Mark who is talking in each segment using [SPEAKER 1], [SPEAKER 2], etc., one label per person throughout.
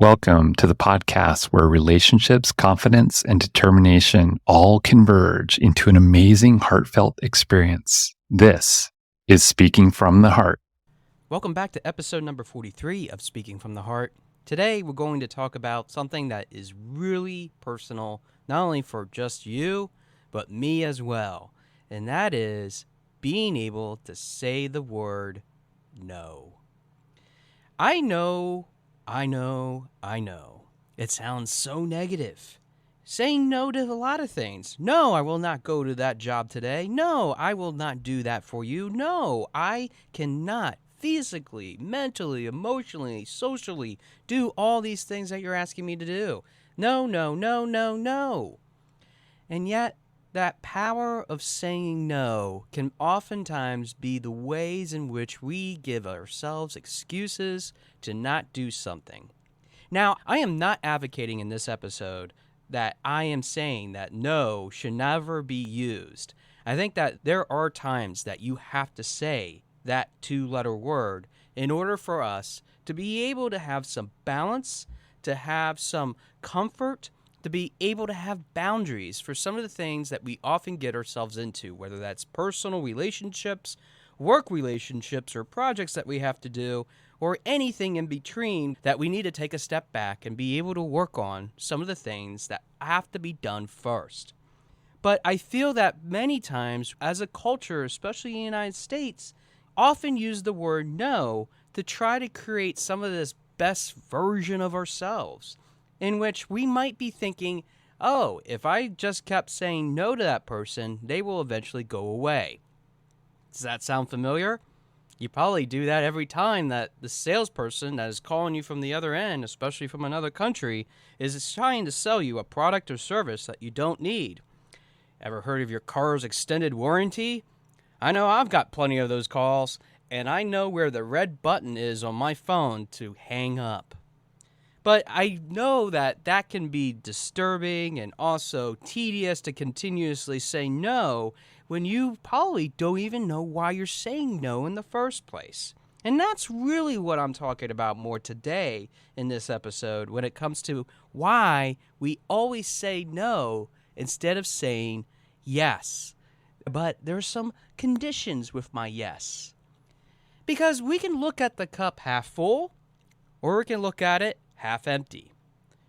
[SPEAKER 1] Welcome to the podcast where relationships, confidence, and determination all converge into an amazing, heartfelt experience. This is Speaking from the Heart.
[SPEAKER 2] Welcome back to episode number 43 of Speaking from the Heart. Today, we're going to talk about something that is really personal, not only for just you, but me as well. And that is being able to say the word no. I know. It sounds so negative. Saying no to a lot of things. No, I will not go to that job today. No, I will not do that for you. No, I cannot physically, mentally, emotionally, socially do all these things that you're asking me to do. No. And yet, that power of saying no can oftentimes be the ways in which we give ourselves excuses to not do something. Now, I am not advocating in this episode that I am saying that no should never be used. I think that there are times that you have to say that two-letter word in order for us to be able to have some balance, to have some comfort, to be able to have boundaries for some of the things that we often get ourselves into, whether that's personal relationships, work relationships, or projects that we have to do, or anything in between that we need to take a step back and be able to work on some of the things that have to be done first. But I feel that many times as a culture, especially in the United States, often use the word no to try to create some of this best version of ourselves, in which we might be thinking, oh, if I just kept saying no to that person, they will eventually go away. Does that sound familiar? You probably do that every time that the salesperson that is calling you from the other end, especially from another country, is trying to sell you a product or service that you don't need. Ever heard of your car's extended warranty? I know I've got plenty of those calls, and I know where the red button is on my phone to hang up. But I know that that can be disturbing and also tedious to continuously say no when you probably don't even know why you're saying no in the first place. And that's really what I'm talking about more today in this episode when it comes to why we always say no instead of saying yes. But there's some conditions with my yes. Because we can look at the cup half full, or we can look at it half empty.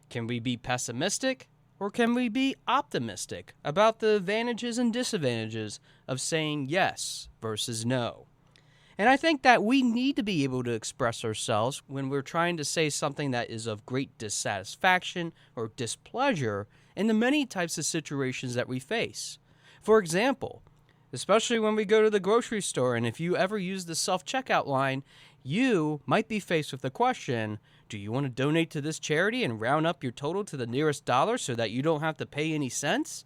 [SPEAKER 2] Can we be pessimistic or can we be optimistic about the advantages and disadvantages of saying yes versus no? And I think that we need to be able to express ourselves when we're trying to say something that is of great dissatisfaction or displeasure in the many types of situations that we face. For example, especially when we go to the grocery store, and if you ever use the self-checkout line, you might be faced with the question, do you want to donate to this charity and round up your total to the nearest dollar so that you don't have to pay any cents?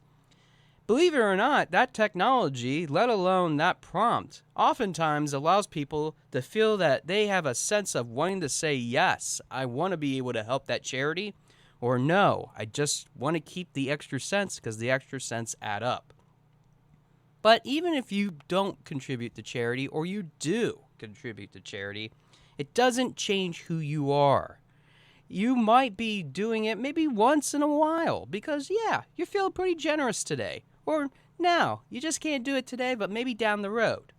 [SPEAKER 2] Believe it or not, that technology, let alone that prompt, oftentimes allows people to feel that they have a sense of wanting to say, yes, I want to be able to help that charity, or no, I just want to keep the extra cents because the extra cents add up. But even if you don't contribute to charity, or you do contribute to charity, it doesn't change who you are. You might be doing it maybe once in a while because, yeah, you're feeling pretty generous today. Or now, you just can't do it today, but maybe down the road.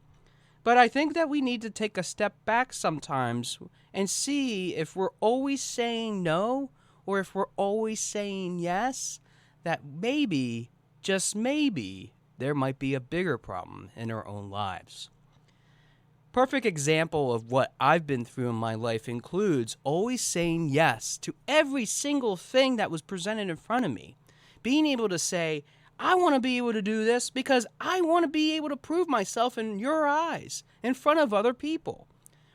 [SPEAKER 2] But I think that we need to take a step back sometimes and see if we're always saying no or if we're always saying yes, that maybe, just maybe, there might be a bigger problem in our own lives. Perfect example of what I've been through in my life includes always saying yes to every single thing that was presented in front of me. Being able to say, I want to be able to do this because I want to be able to prove myself in your eyes, in front of other people.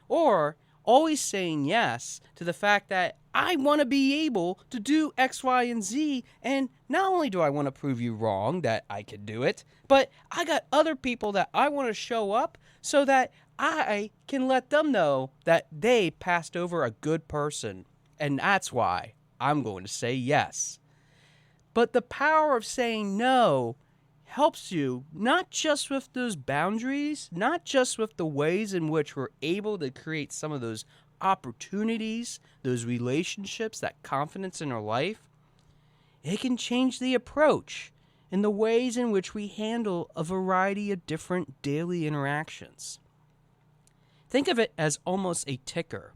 [SPEAKER 2] Or always saying yes to the fact that I want to be able to do X, Y, and Z, and not only do I want to prove you wrong that I can do it, but I got other people that I want to show up so that I can let them know that they passed over a good person, and that's why I'm going to say yes. But the power of saying no helps you not just with those boundaries, not just with the ways in which we're able to create some of those opportunities, those relationships, that confidence in our life, it can change the approach and the ways in which we handle a variety of different daily interactions. Think of it as almost a ticker.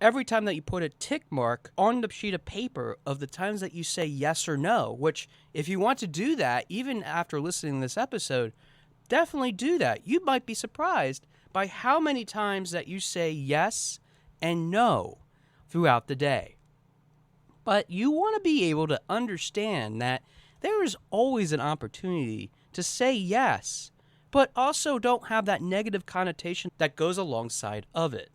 [SPEAKER 2] Every time that you put a tick mark on the sheet of paper of the times that you say yes or no, which if you want to do that, even after listening to this episode, definitely do that. You might be surprised by how many times that you say yes and no throughout the day. But you want to be able to understand that there is always an opportunity to say yes, but also don't have that negative connotation that goes alongside of it.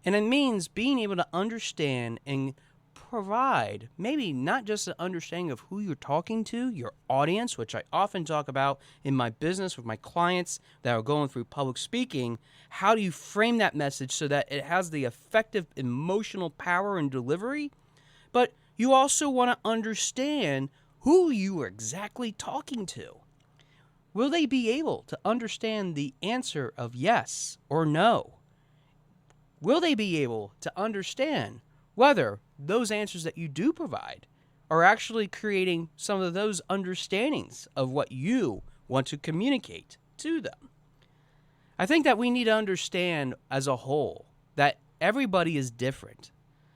[SPEAKER 2] And it means being able to understand and provide maybe not just an understanding of who you're talking to, your audience, which I often talk about in my business with my clients that are going through public speaking. How do you frame that message so that it has the effective emotional power and delivery? But you also want to understand who you are exactly talking to. Will they be able to understand the answer of yes or no? Will they be able to understand whether those answers that you do provide are actually creating some of those understandings of what you want to communicate to them? I think that we need to understand as a whole that everybody is different.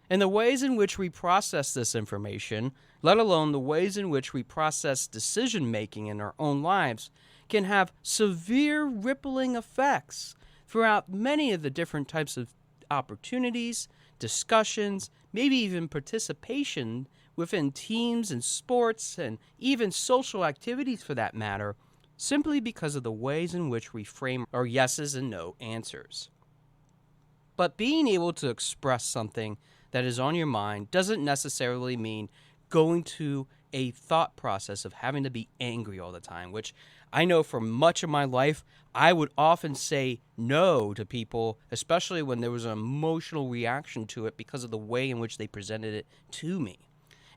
[SPEAKER 2] And the ways in which we process this information, let alone the ways in which we process decision making in our own lives, can have severe rippling effects throughout many of the different types of opportunities, discussions, maybe even participation within teams and sports and even social activities for that matter, simply because of the ways in which we frame our yeses and no answers. But being able to express something that is on your mind doesn't necessarily mean going to a thought process of having to be angry all the time, which I know for much of my life, I would often say no to people, especially when there was an emotional reaction to it because of the way in which they presented it to me.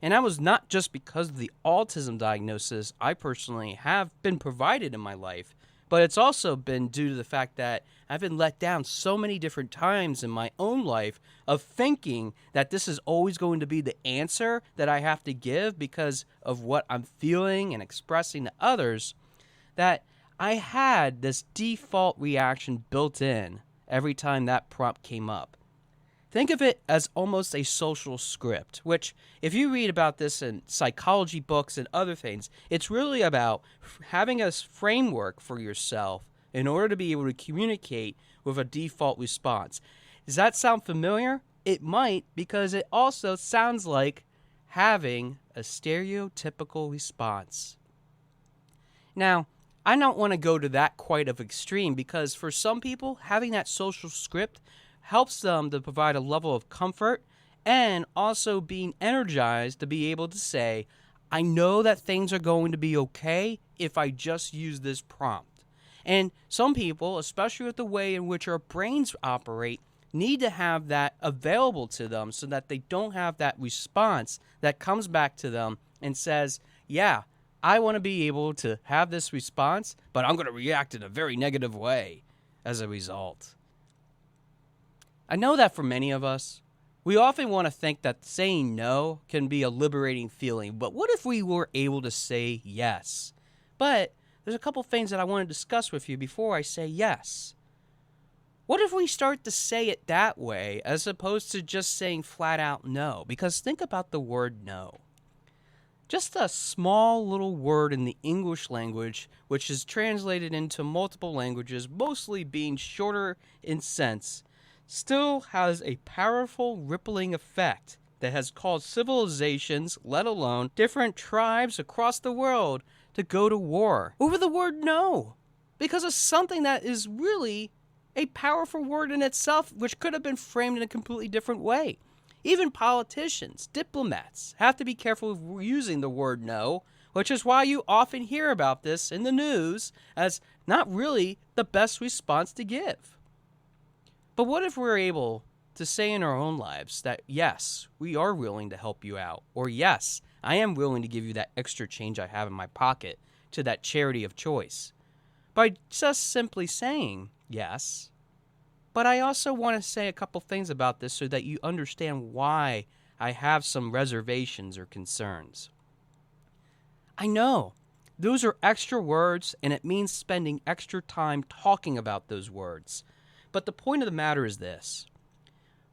[SPEAKER 2] And that was not just because of the autism diagnosis I personally have been provided in my life, but it's also been due to the fact that I've been let down so many different times in my own life of thinking that this is always going to be the answer that I have to give because of what I'm feeling and expressing to others, that I had this default reaction built in every time that prompt came up. Think of it as almost a social script, which if you read about this in psychology books and other things, it's really about having a framework for yourself in order to be able to communicate with a default response. Does that sound familiar? It might, because it also sounds like having a stereotypical response. Now, I don't want to go to that quite of extreme because for some people, having that social script helps them to provide a level of comfort and also being energized to be able to say, I know that things are going to be okay if I just use this prompt. And some people, especially with the way in which our brains operate, need to have that available to them so that they don't have that response that comes back to them and says, yeah, I want to be able to have this response, but I'm going to react in a very negative way as a result. I know that for many of us, we often want to think that saying no can be a liberating feeling, but what if we were able to say yes? But there's a couple things that I want to discuss with you before I say yes. What if we start to say it that way as opposed to just saying flat out no? Because think about the word no. Just a small little word in the English language, which is translated into multiple languages, mostly being shorter in sense, still has a powerful rippling effect that has caused civilizations, let alone different tribes across the world, to go to war over the word no, because of something that is really a powerful word in itself, which could have been framed in a completely different way. Even politicians, diplomats, have to be careful of using the word no, which is why you often hear about this in the news as not really the best response to give. But what if we're able to say in our own lives that, yes, we are willing to help you out, or yes, I am willing to give you that extra change I have in my pocket to that charity of choice, by just simply saying yes. But I also want to say a couple things about this so that you understand why I have some reservations or concerns. I know those are extra words, and it means spending extra time talking about those words. But the point of the matter is this.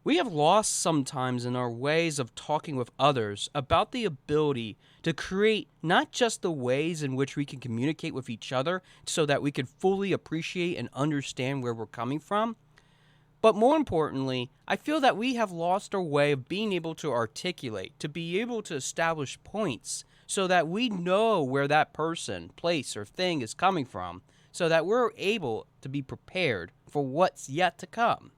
[SPEAKER 2] We have lost sometimes in our ways of talking with others about the ability to create not just the ways in which we can communicate with each other so that we can fully appreciate and understand where we're coming from, but more importantly, I feel that we have lost our way of being able to articulate, to be able to establish points so that we know where that person, place, or thing is coming from, so that we're able to be prepared for what's yet to come.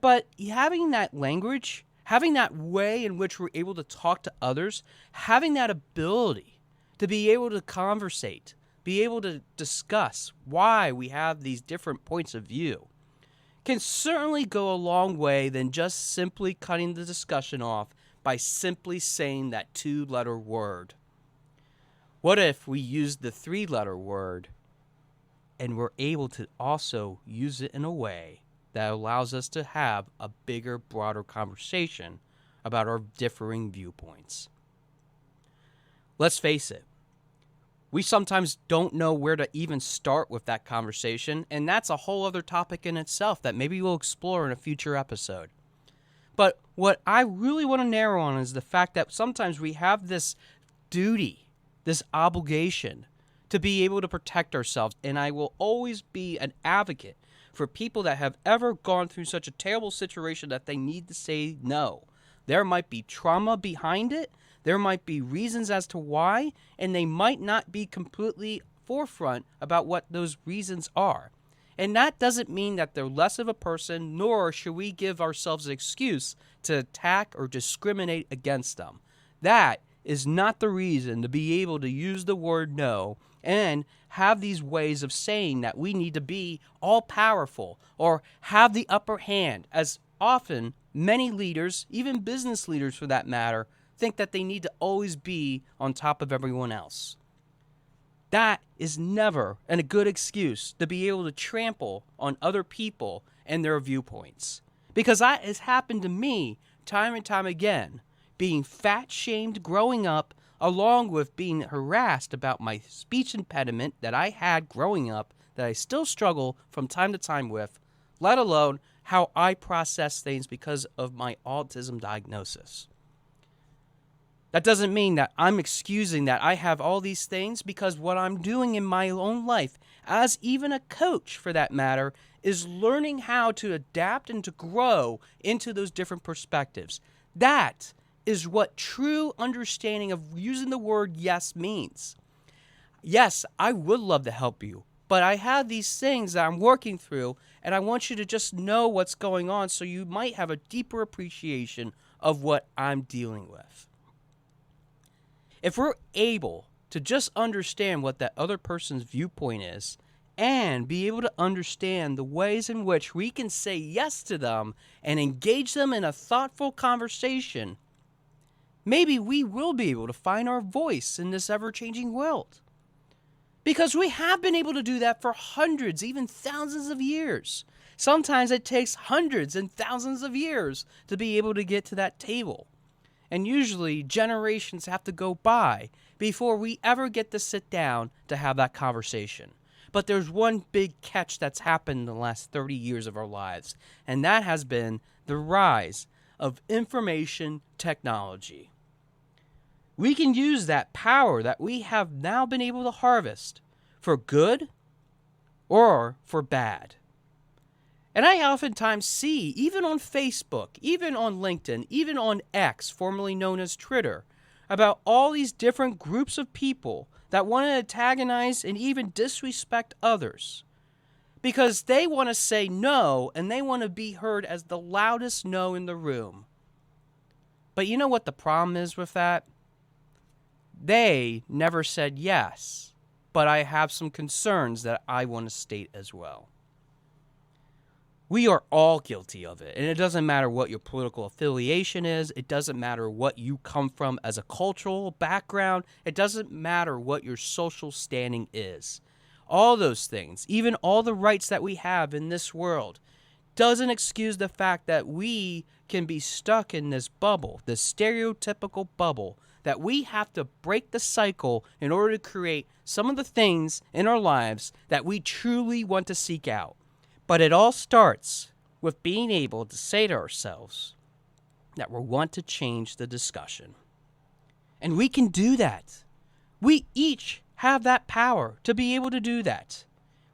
[SPEAKER 2] But having that language, having that way in which we're able to talk to others, having that ability to be able to conversate, be able to discuss why we have these different points of view, can certainly go a long way than just simply cutting the discussion off by simply saying that 2-letter word. What if we used the 3-letter word and we're able to also use it in a way that allows us to have a bigger, broader conversation about our differing viewpoints? Let's face it. We sometimes don't know where to even start with that conversation, and that's a whole other topic in itself that maybe we'll explore in a future episode. But what I really want to narrow on is the fact that sometimes we have this duty, this obligation to be able to protect ourselves, and I will always be an advocate for people that have ever gone through such a terrible situation that they need to say no. There might be trauma behind it. There might be reasons as to why, and they might not be completely forefront about what those reasons are. And that doesn't mean that they're less of a person, nor should we give ourselves an excuse to attack or discriminate against them. That is not the reason to be able to use the word no and have these ways of saying that we need to be all-powerful or have the upper hand, as often many leaders, even business leaders for that matter, think that they need to always be on top of everyone else. That is never a good excuse to be able to trample on other people and their viewpoints. Because that has happened to me time and time again, being fat-shamed growing up, along with being harassed about my speech impediment that I had growing up that I still struggle from time to time with, let alone how I process things because of my autism diagnosis. That doesn't mean that I'm excusing that I have all these things, because what I'm doing in my own life, as even a coach for that matter, is learning how to adapt and to grow into those different perspectives. That is what true understanding of using the word yes means. Yes, I would love to help you, but I have these things that I'm working through, and I want you to just know what's going on so you might have a deeper appreciation of what I'm dealing with. If we're able to just understand what that other person's viewpoint is and be able to understand the ways in which we can say yes to them and engage them in a thoughtful conversation, maybe we will be able to find our voice in this ever-changing world. Because we have been able to do that for hundreds, even thousands of years. Sometimes it takes hundreds and thousands of years to be able to get to that table. And usually generations have to go by before we ever get to sit down to have that conversation. But there's one big catch that's happened in the last 30 years of our lives, and that has been the rise of information technology. We can use that power that we have now been able to harvest for good or for bad. And I oftentimes see, even on Facebook, even on LinkedIn, even on X, formerly known as Twitter, about all these different groups of people that want to antagonize and even disrespect others because they want to say no and they want to be heard as the loudest no in the room. But you know what the problem is with that? They never said yes, but I have some concerns that I want to state as well. We are all guilty of it, and it doesn't matter what your political affiliation is. It doesn't matter what you come from as a cultural background. It doesn't matter what your social standing is. All those things, even all the rights that we have in this world, doesn't excuse the fact that we can be stuck in this bubble, this stereotypical bubble, that we have to break the cycle in order to create some of the things in our lives that we truly want to seek out. But it all starts with being able to say to ourselves that we want to change the discussion. And we can do that. We each have that power to be able to do that.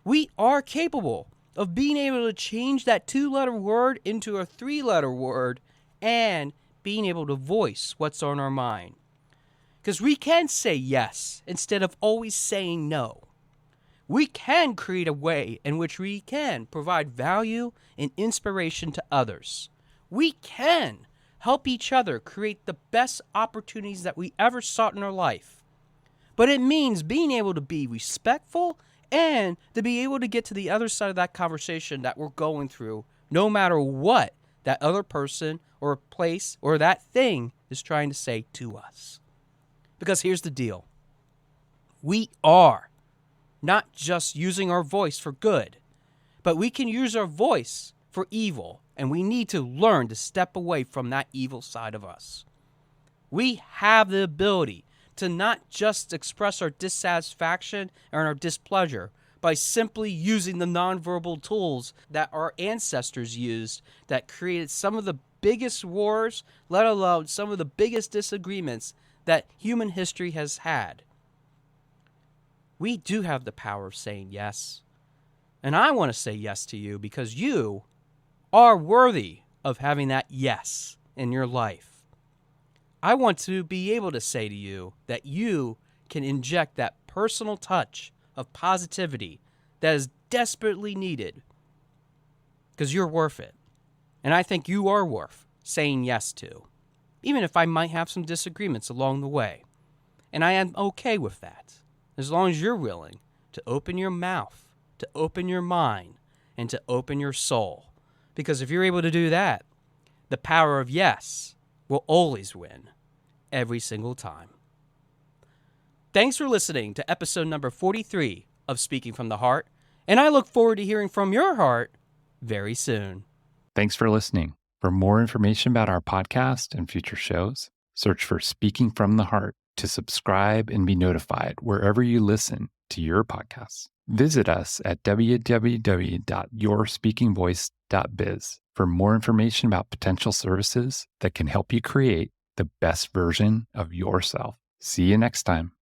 [SPEAKER 2] We are capable of being able to change that 2-letter word into a 3-letter word and being able to voice what's on our mind. Because we can say yes instead of always saying no. We can create a way in which we can provide value and inspiration to others. We can help each other create the best opportunities that we ever sought in our life. But it means being able to be respectful and to be able to get to the other side of that conversation that we're going through, no matter what that other person or place or that thing is trying to say to us. Because here's the deal. We are not just using our voice for good, but we can use our voice for evil, and we need to learn to step away from that evil side of us. We have the ability to not just express our dissatisfaction and our displeasure by simply using the nonverbal tools that our ancestors used that created some of the biggest wars, let alone some of the biggest disagreements that human history has had. We do have the power of saying yes. And I want to say yes to you because you are worthy of having that yes in your life. I want to be able to say to you that you can inject that personal touch of positivity that is desperately needed because you're worth it. And I think you are worth saying yes to, even if I might have some disagreements along the way. And I am okay with that, as long as you're willing to open your mouth, to open your mind, and to open your soul. Because if you're able to do that, the power of yes will always win, every single time. Thanks for listening to episode number 43 of Speaking from the Heart, and I look forward to hearing from your heart very soon.
[SPEAKER 1] Thanks for listening. For more information about our podcast and future shows, search for Speaking from the Heart to subscribe and be notified wherever you listen to your podcasts. Visit us at www.yourspeakingvoice.biz for more information about potential services that can help you create the best version of yourself. See you next time.